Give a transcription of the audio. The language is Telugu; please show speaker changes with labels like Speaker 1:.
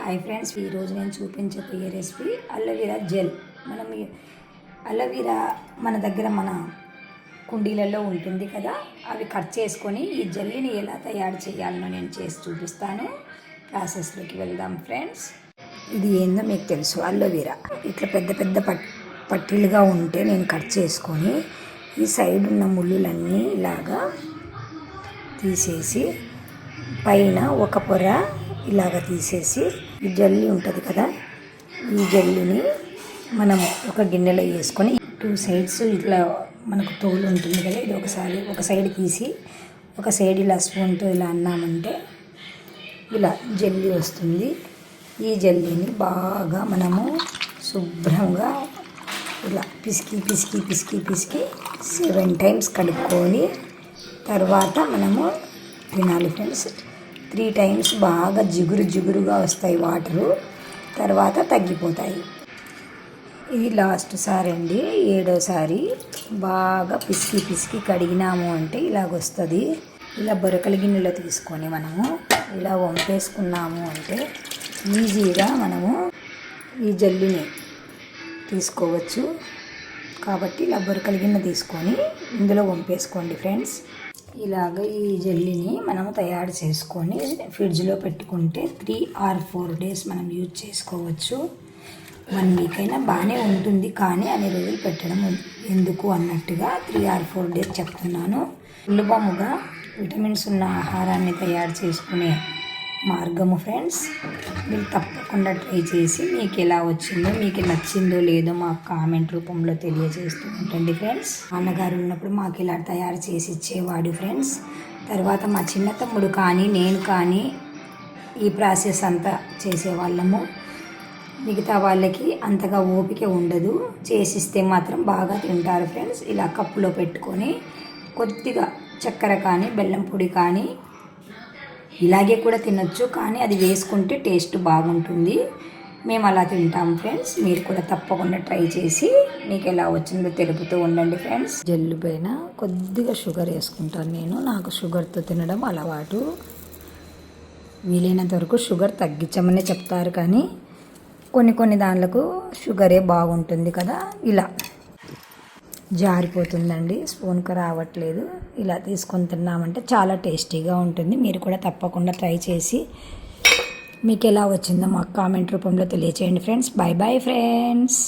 Speaker 1: హాయ్ ఫ్రెండ్స్, ఈరోజు నేను చూపించబోయే రెసిపీ అలోవెరా జెల్. మనం అలోవెరా మన దగ్గర మన కుండీలలో ఉంటుంది కదా, అవి కట్ చేసుకొని ఈ జెల్లీని ఎలా తయారు చేయాలో నేను చేసి చూపిస్తాను. ప్రాసెస్లోకి వెళ్దాం ఫ్రెండ్స్. ఇది ఏందో మీకు తెలుసు, అలోవెరా ఇట్లా పెద్ద పెద్ద పట్టీలుగా ఉంటే నేను కట్ చేసుకొని ఈ సైడ్ ఉన్న ముళ్ళులన్నీ ఇలాగా తీసేసి పైన ఒక పొర ఇలాగ తీసేసి ఈ జెల్లీ ఉంటుంది కదా, ఈ జెల్లీని మనం ఒక గిన్నెలో వేసుకొని 2 సైడ్స్ ఇట్లా మనకు తోలు ఉంటుంది కదా, ఇది ఒక సైడ్ తీసి ఒక సైడ్ ఇలా స్పూన్తో ఇలా అన్నామంటే ఇలా జెల్లీ వస్తుంది. ఈ జెల్లీని బాగా మనము శుభ్రంగా ఇలా పిసికి 7 టైమ్స్ కడుక్కొని తర్వాత మనము తినాలి ఫ్రెండ్స్. 3 టైమ్స్ బాగా జిగురుగా వస్తాయి వాటరు, తర్వాత తగ్గిపోతాయి. ఇది లాస్ట్ సారి అండి, 7వసారి బాగా పిసికి కడిగినాము అంటే ఇలాగొస్తుంది. ఇలా బొరకల గిన్నెలో తీసుకొని మనము ఇలా వంపేసుకున్నాము అంటే ఈజీగా మనము ఈ జల్లిని తీసుకోవచ్చు. కాబట్టి ఇలా బొరకల గిన్నె తీసుకొని ఇందులో వంపేసుకోండి ఫ్రెండ్స్. ఇలాగ ఈ జెల్లీని మనము తయారు చేసుకొని ఫ్రిడ్జ్లో పెట్టుకుంటే 3 or 4 డేస్ మనం యూజ్ చేసుకోవచ్చు. 1 వీక్ అయినా బాగానే ఉంటుంది, కానీ అన్ని రోజులు పెట్టడం ఎందుకు అన్నట్టుగా 3 or 4 డేస్ చెప్తున్నాను. సులభముగా విటమిన్స్ ఉన్న ఆహారాన్ని తయారు చేసుకునే మార్గము ఫ్రెండ్స్. మీరు తప్పకుండా ట్రై చేసి మీకు ఎలా వచ్చిందో, మీకు నచ్చిందో లేదో మాకు కామెంట్ రూపంలో తెలియజేస్తూ ఉండండి ఫ్రెండ్స్. అన్నగారు ఉన్నప్పుడు మాకు ఇలా తయారు చేసి ఇచ్చేవాడు ఫ్రెండ్స్. తర్వాత మా చిన్న తమ్ముడు కానీ నేను కానీ ఈ ప్రాసెస్ అంతా చేసేవాళ్ళము. మిగతా వాళ్ళకి అంతగా ఓపిక ఉండదు, చేసిస్తే మాత్రం బాగా తింటారు ఫ్రెండ్స్. ఇలా కప్పులో పెట్టుకొని కొద్దిగా చక్కెర కానీ బెల్లం పొడి కానీ ఇలాగే కూడా తినొచ్చు, కానీ అది వేసుకుంటే టేస్ట్ బాగుంటుంది. మేము అలా తింటాం ఫ్రెండ్స్. మీరు కూడా తప్పకుండా ట్రై చేసి మీకు ఎలా వచ్చిందో తెలుపుతూ ఉండండి ఫ్రెండ్స్. జెల్లు పైన కొద్దిగా షుగర్ వేసుకుంటాను నేను, నాకు షుగర్తో తినడం అలవాటు. వీలైనంత వరకు షుగర్ తగ్గించమని చెప్తారు, కానీ కొన్ని దాంట్లకు షుగరే బాగుంటుంది కదా. ఇలా జారిపోతుందండి, స్పూన్కి రావట్లేదు. ఇలా తీసుకొని తిన్నామంటే చాలా టేస్టీగా ఉంటుంది. మీరు కూడా తప్పకుండా ట్రై చేసి మీకు ఎలా వచ్చిందో మాకు కామెంట్ రూపంలో తెలియచేయండి ఫ్రెండ్స్. Bye friends.